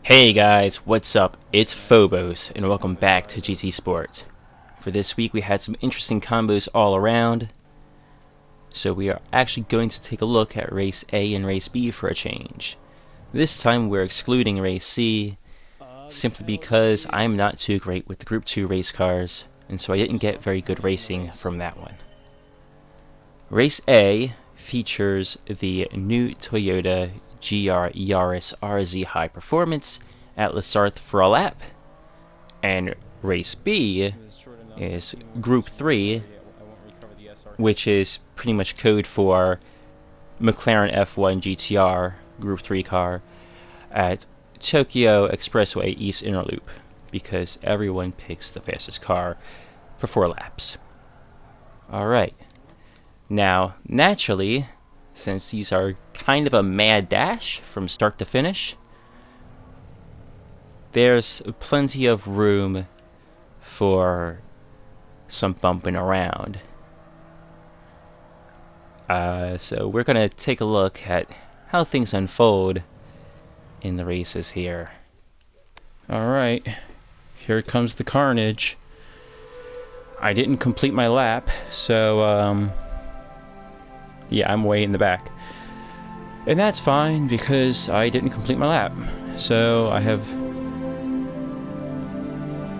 Hey guys, what's up? It's Phobos, and welcome back to GT Sport. For this week we had some interesting combos all around, so we are actually going to take a look at Race A and Race B for a change. This time we're excluding Race C, simply because I'm not too great with the Group 2 race cars, and so I didn't get very good racing from that one. Race A features the new Toyota GR Yaris RZ High Performance at Lasarth for a lap, and Race B is Group 3, which is pretty much code for McLaren F1 GTR Group 3 car at Tokyo Expressway East Inner Loop, because everyone picks the fastest car for 4 laps. Alright, now naturally, since these are kind of a mad dash from start to finish, there's plenty of room for some bumping around. So we're going to take a look at how things unfold in the races here. Alright, here comes the carnage. I didn't complete my lap, so yeah, I'm way in the back. And that's fine, because I didn't complete my lap. So I have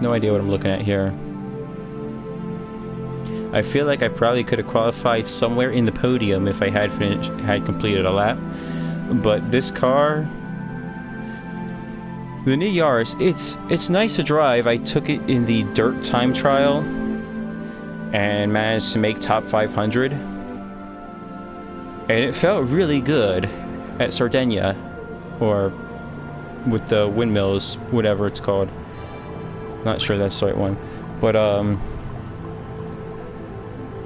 no idea what I'm looking at here. I feel like I probably could have qualified somewhere in the podium if I had completed a lap. But this car, the new Yaris, it's nice to drive. I took it in the dirt time trial and managed to make top 500. And it felt really good at Sardinia, or with the windmills, whatever it's called. Not sure that's the right one. But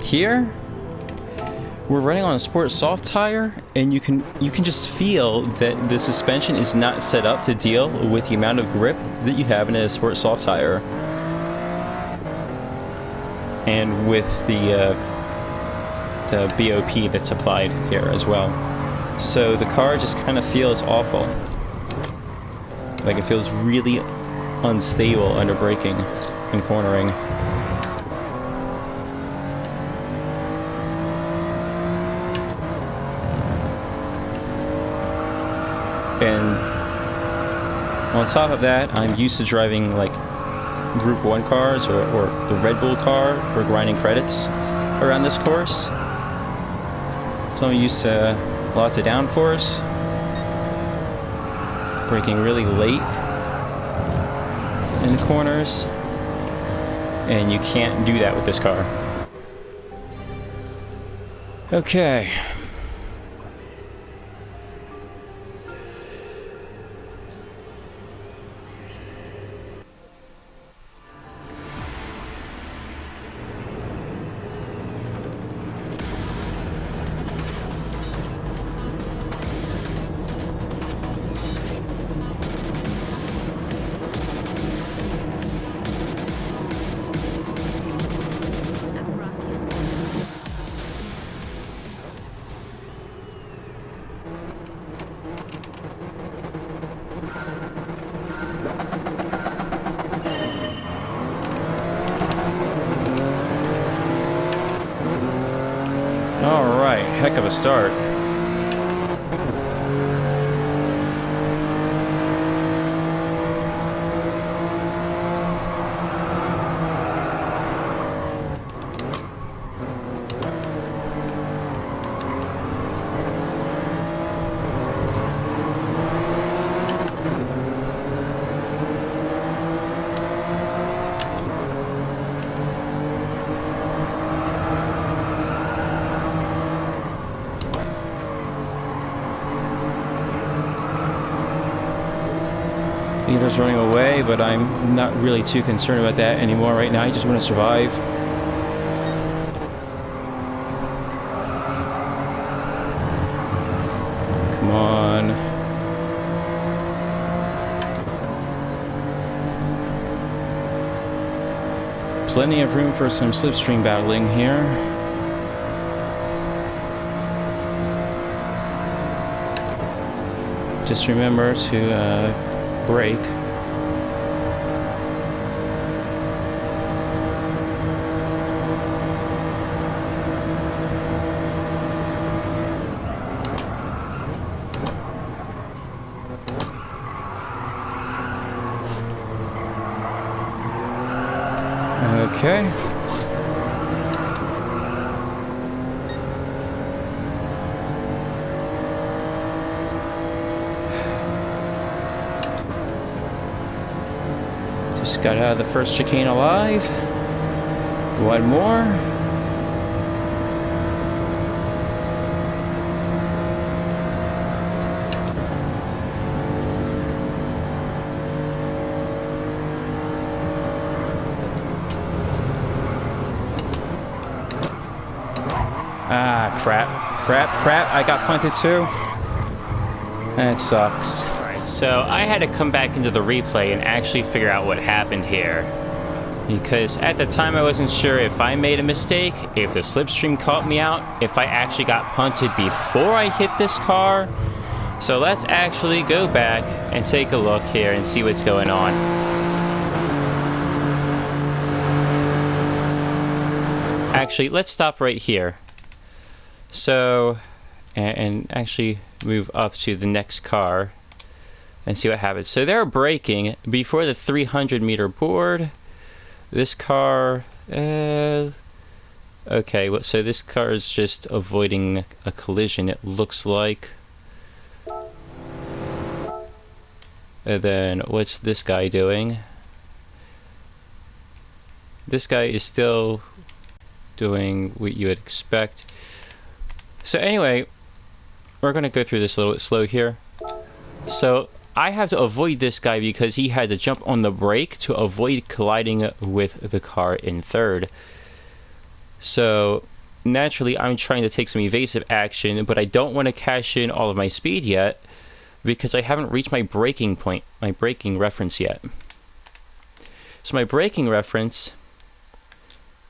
here we're running on a sport soft tire, and you can just feel that the suspension is not set up to deal with the amount of grip that you have in a sport soft tire, and with the BOP that's applied here as well. So the car just kind of feels awful. Like it feels really unstable under braking and cornering. And on top of that, I'm used to driving like Group 1 cars or the Red Bull car for grinding credits around this course. So I'm used to lots of downforce, braking really late in corners, and you can't do that with this car. Okay. Alright, heck of a start. Leader's running away, but I'm not really too concerned about that anymore right now. I just want to survive. Come on. Plenty of room for some slipstream battling here. Just remember to brake. Okay. Just got out of the first chicane alive. One more. Ah, crap. I got punted too. That sucks. Alright, so I had to come back into the replay and actually figure out what happened here. Because at the time I wasn't sure if I made a mistake, if the slipstream caught me out, if I actually got punted before I hit this car. So let's actually go back and take a look here and see what's going on. Actually, let's stop right here. So, and actually move up to the next car and see what happens. So they're braking before the 300-meter board. This car, okay, so this car is just avoiding a collision, it looks like. And then, what's this guy doing? This guy is still doing what you would expect. So anyway, we're going to go through this a little bit slow here. So I have to avoid this guy because he had to jump on the brake to avoid colliding with the car in third. So naturally I'm trying to take some evasive action, but I don't want to cash in all of my speed yet because I haven't reached my braking point, my braking reference yet. So my braking reference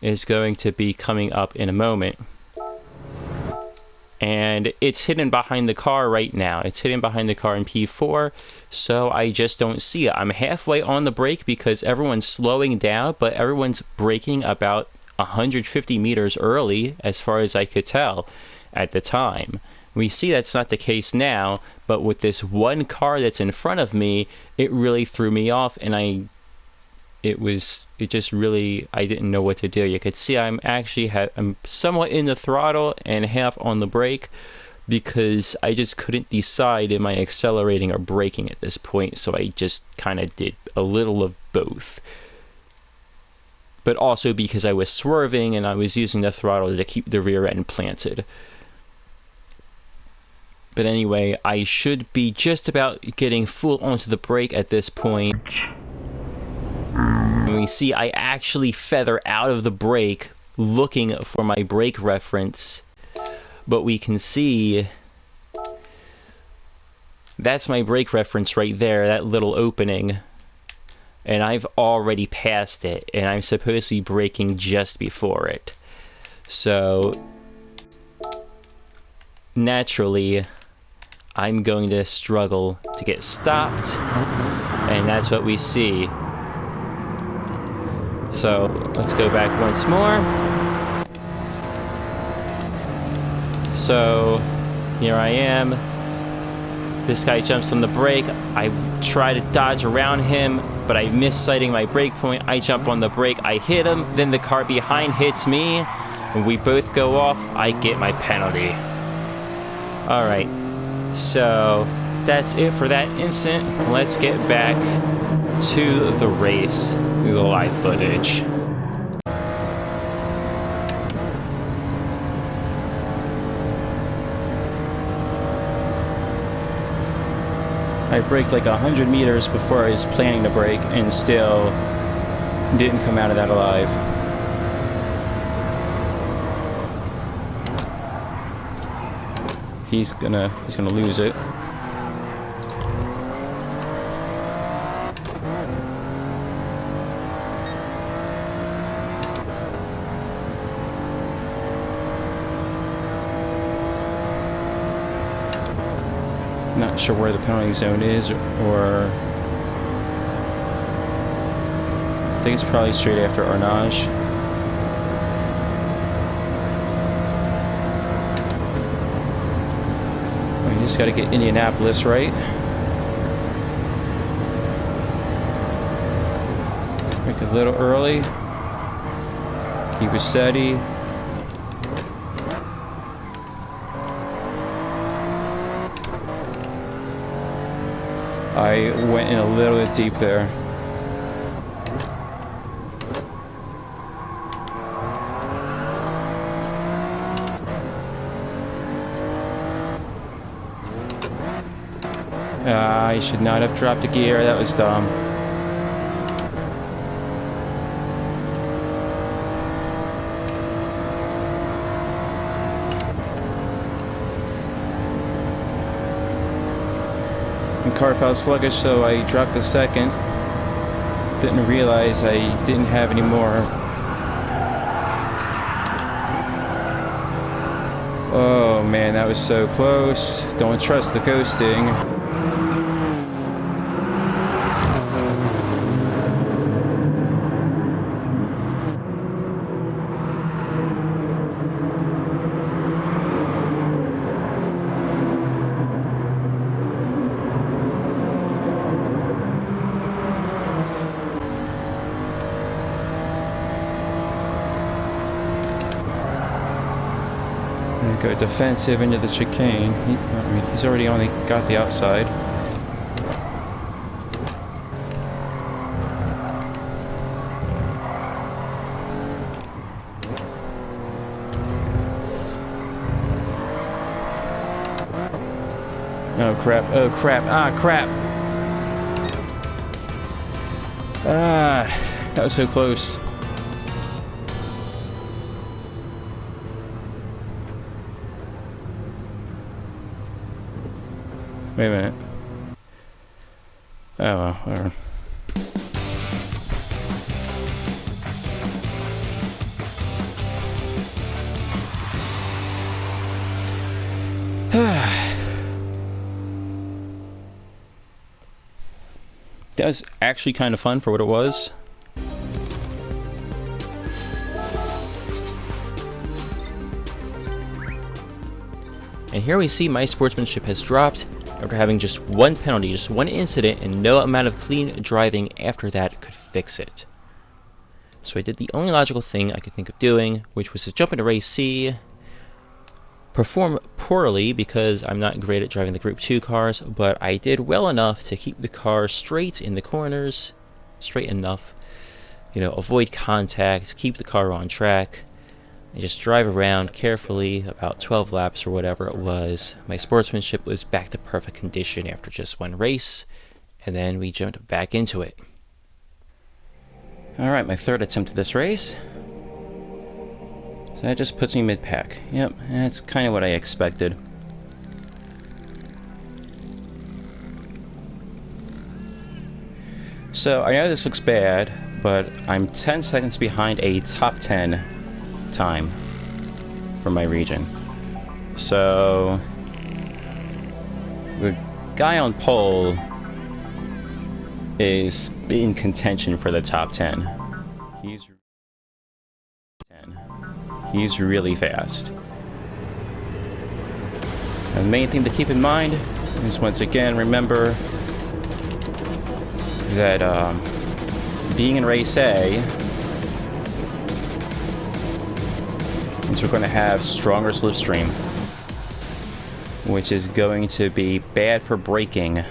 is going to be coming up in a moment. And it's hidden behind the car right now. It's hidden behind the car in P4, so I just don't see it. I'm halfway on the brake because everyone's slowing down, but everyone's braking about 150 meters early, as far as I could tell at the time. We see that's not the case now, but with this one car that's in front of me, it really threw me off, and I didn't know what to do. You could see I'm somewhat in the throttle and half on the brake because I just couldn't decide am I accelerating or braking at this point, so I just kind of did a little of both. But also because I was swerving and I was using the throttle to keep the rear end planted. But anyway, I should be just about getting full onto the brake at this point. And we see I actually feather out of the brake looking for my brake reference, but we can see that's my brake reference right there, that little opening, and I've already passed it, and I'm supposed to be braking just before it. So naturally I'm going to struggle to get stopped, and that's what we see. So let's go back once more. So here I am. This guy jumps on the brake. I try to dodge around him, but I miss sighting my brake point. I jump on the brake. I hit him. Then the car behind hits me. And we both go off. I get my penalty. Alright. So that's it for that incident. Let's get back to the race, the live footage. I braked like 100 meters before I was planning to brake and still didn't come out of that alive. He's gonna lose it. Not sure where the penalty zone is, or I think it's probably straight after Carnage. We just got to get Indianapolis right. Make it a little early. Keep it steady. I went in a little bit deep there. I should not have dropped a gear. That was dumb. The car felt sluggish, so I dropped the second. Didn't realize I didn't have any more. Oh man, that was so close. Don't trust the ghosting. Go defensive into the chicane. He's already only got the outside. Oh crap, oh crap, ah crap! Ah, that was so close. Wait a minute. Oh well, whatever. That was actually kind of fun for what it was. And here we see my sportsmanship has dropped after having just one penalty, just one incident, and no amount of clean driving after that could fix it. So I did the only logical thing I could think of doing, which was to jump into race C, perform poorly because I'm not great at driving the Group 2 cars, but I did well enough to keep the car straight in the corners, straight enough, you know, avoid contact, keep the car on track, and just drive around carefully about 12 laps or whatever it was. My sportsmanship was back to perfect condition after just one race, and then we jumped back into it. Alright, my third attempt at this race. So that just puts me mid-pack. Yep, that's kind of what I expected. So I know this looks bad, but I'm 10 seconds behind a top 10 time for my region. So the guy on pole is in contention for the top 10. He's really fast. And the main thing to keep in mind is, once again, remember that being in race A, means we're going to have stronger slipstream, which is going to be bad for braking.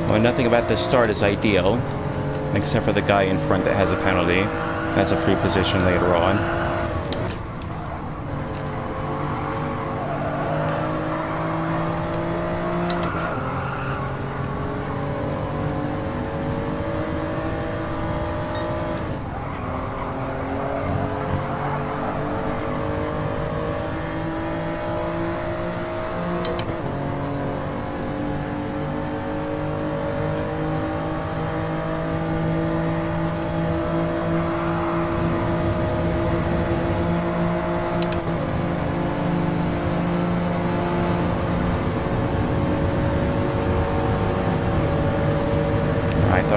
Well, nothing about this start is ideal, except for the guy in front that has a penalty. That's a free position later on.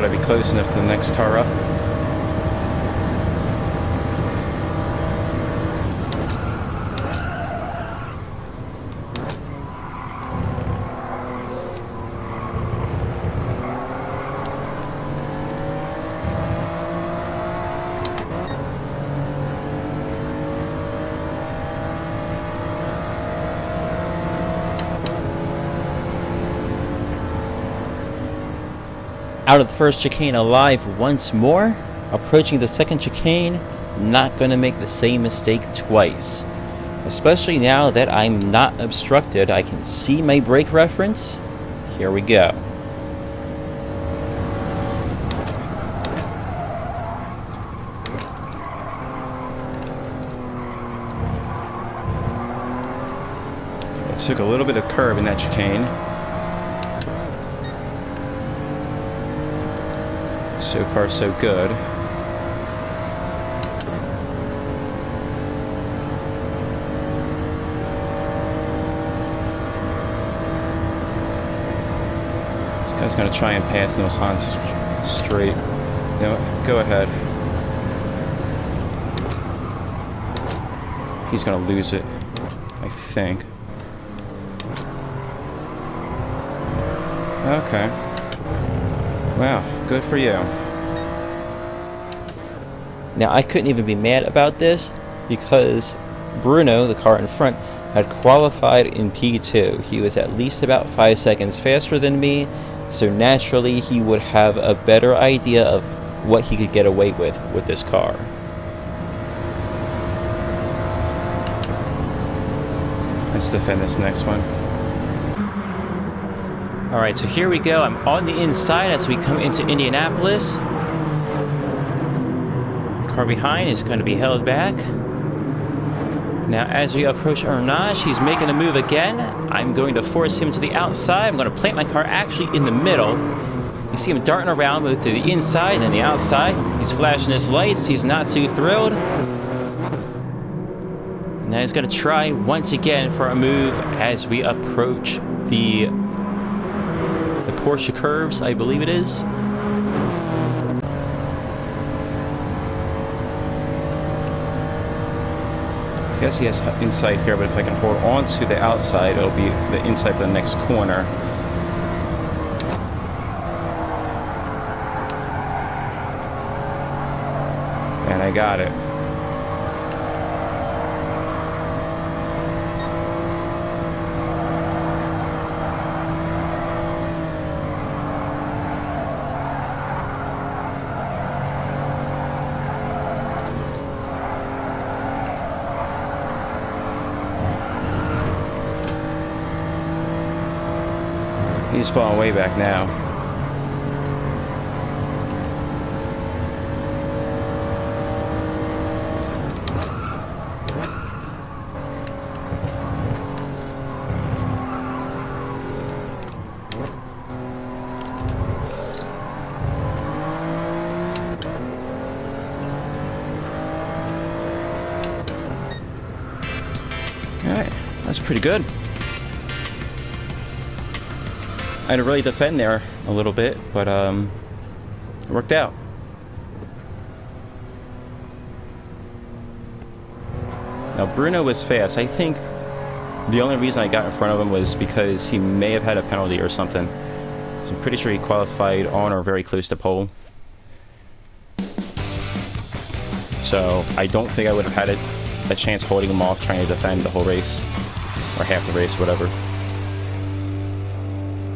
thought I'd be close enough to the next car up. Out of the first chicane alive once more. Approaching the second chicane, not going to make the same mistake twice. Especially now that I'm not obstructed, I can see my brake reference. Here we go. It took a little bit of curve in that chicane. So far, so good. This guy's gonna try and pass the Nissan straight. No, go ahead. He's gonna lose it, I think. Okay. Wow, good for you. Now, I couldn't even be mad about this because Bruno, the car in front, had qualified in P2. He was at least about 5 seconds faster than me, so naturally he would have a better idea of what he could get away with this car. Let's defend this next one. Alright, so here we go. I'm on the inside as we come into Indianapolis. The car behind is going to be held back. Now, as we approach Carnage, he's making a move again. I'm going to force him to the outside. I'm going to plant my car actually in the middle. You see him darting around both to the inside and the outside. He's flashing his lights. He's not too thrilled. Now he's going to try once again for a move as we approach the Porsche curves, I believe it is. I guess he has inside here, but if I can hold on to the outside, it'll be the inside of the next corner. And I got it. He's falling way back now. Alright, that's pretty good. I had to really defend there a little bit, but it worked out. Now Bruno was fast. I think the only reason I got in front of him was because he may have had a penalty or something. So I'm pretty sure he qualified on or very close to pole. So I don't think I would have had a chance holding him off trying to defend the whole race, or half the race, whatever.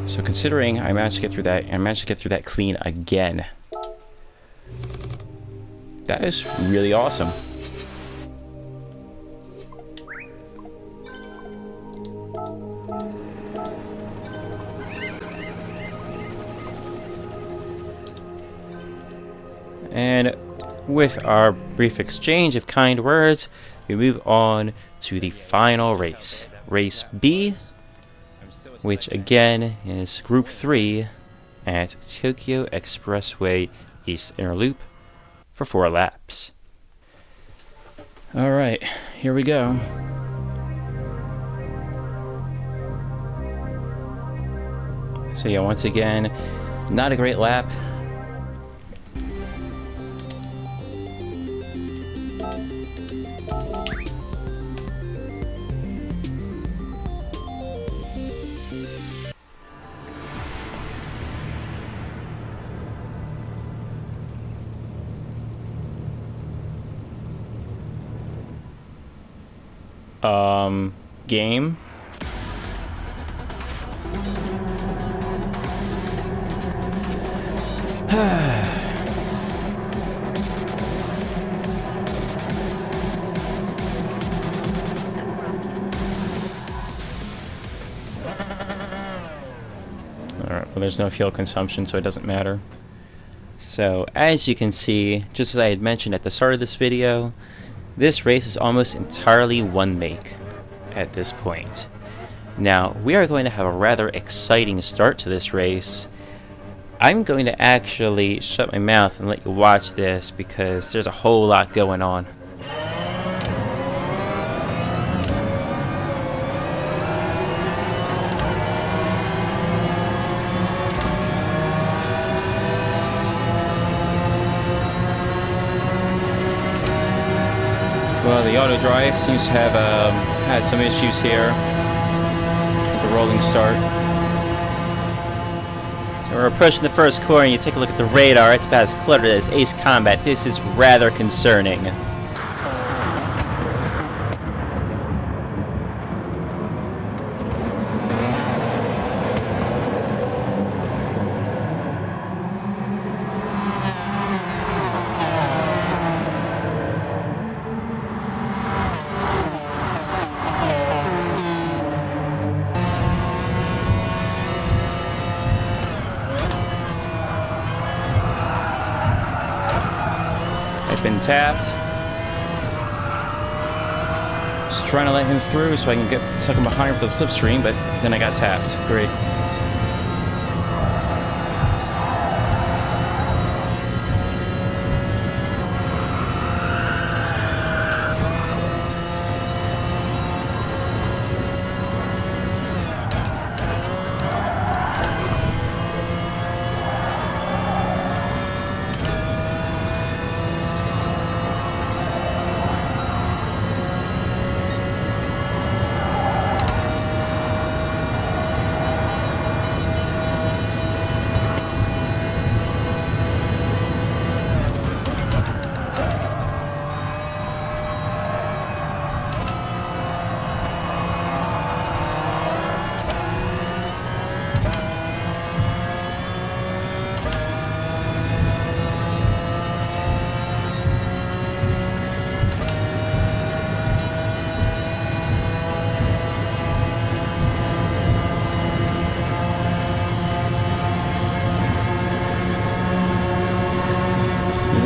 So considering I managed to get through that, and I managed to get through that clean again, that is really awesome. And with our brief exchange of kind words, we move on to the final race. Race B, which again is Group 3 at Tokyo Expressway East Inner Loop for 4 laps. Alright, here we go. So yeah, once again, not a great lap. Game. Alright, well there's no fuel consumption, so it doesn't matter. So, as you can see, just as I had mentioned at the start of this video, this race is almost entirely one make at this point. Now, we are going to have a rather exciting start to this race. I'm going to actually shut my mouth and let you watch this because there's a whole lot going on. Well, the auto drive seems to have had some issues here with the rolling start. So we're approaching the first corner, and you take a look at the radar, it's about as cluttered as Ace Combat. This is rather concerning. I've been tapped. Just trying to let him through so I can get tuck him behind with the slipstream, but then I got tapped. Great.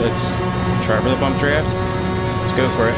Let's try for the bump draft. Let's go for it.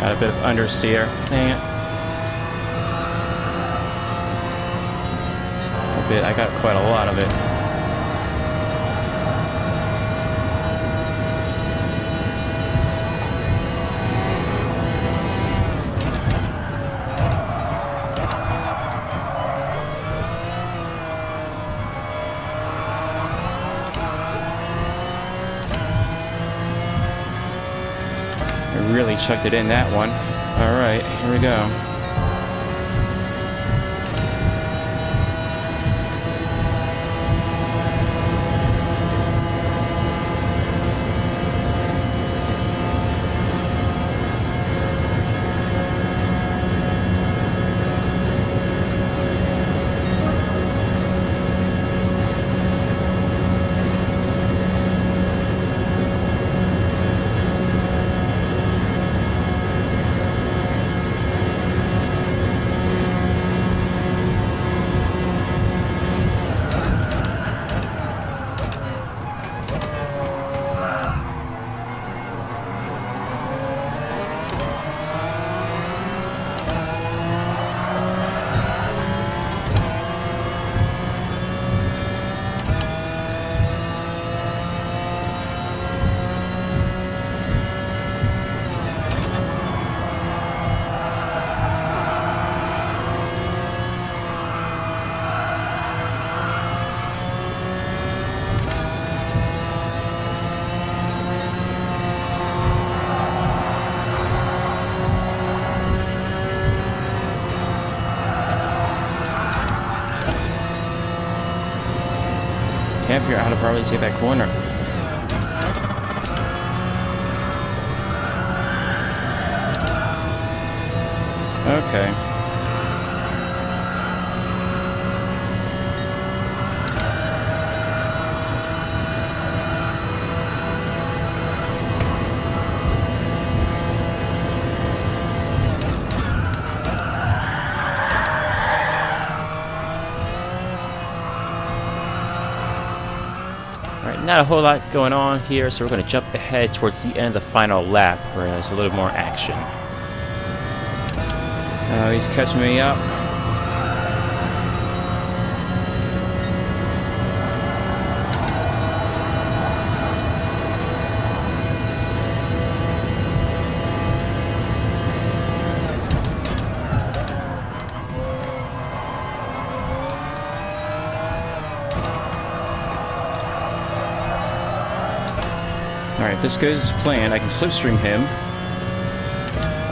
Got a bit of understeer. Dang it. A bit. I got quite a lot of it. Really chucked it in that one. Alright, here we go. Can't figure out how to properly take that corner. Okay. Alright, not a whole lot going on here, so we're going to jump ahead towards the end of the final lap, where there's a little more action. Oh, he's catching me up. Alright, this goes as planned. I can slipstream him.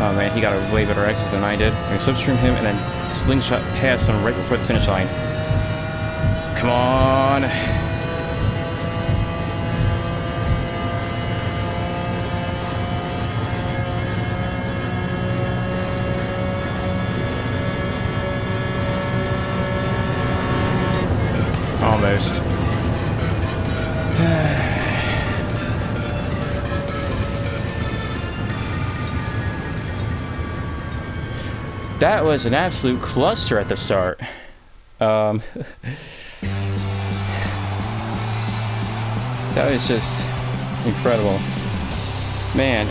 Oh man, he got a way better exit than I did. I can slipstream him and then slingshot past him right before the finish line. Come on! Almost. That was an absolute cluster at the start. That was just incredible. Man.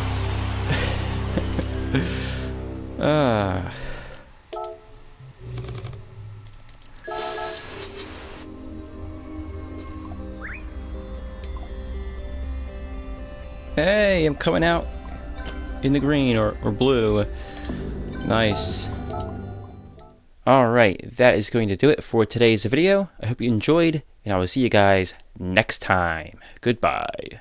Hey, I'm coming out in the green or blue. Nice. Alright, that is going to do it for today's video. I hope you enjoyed, and I will see you guys next time. Goodbye.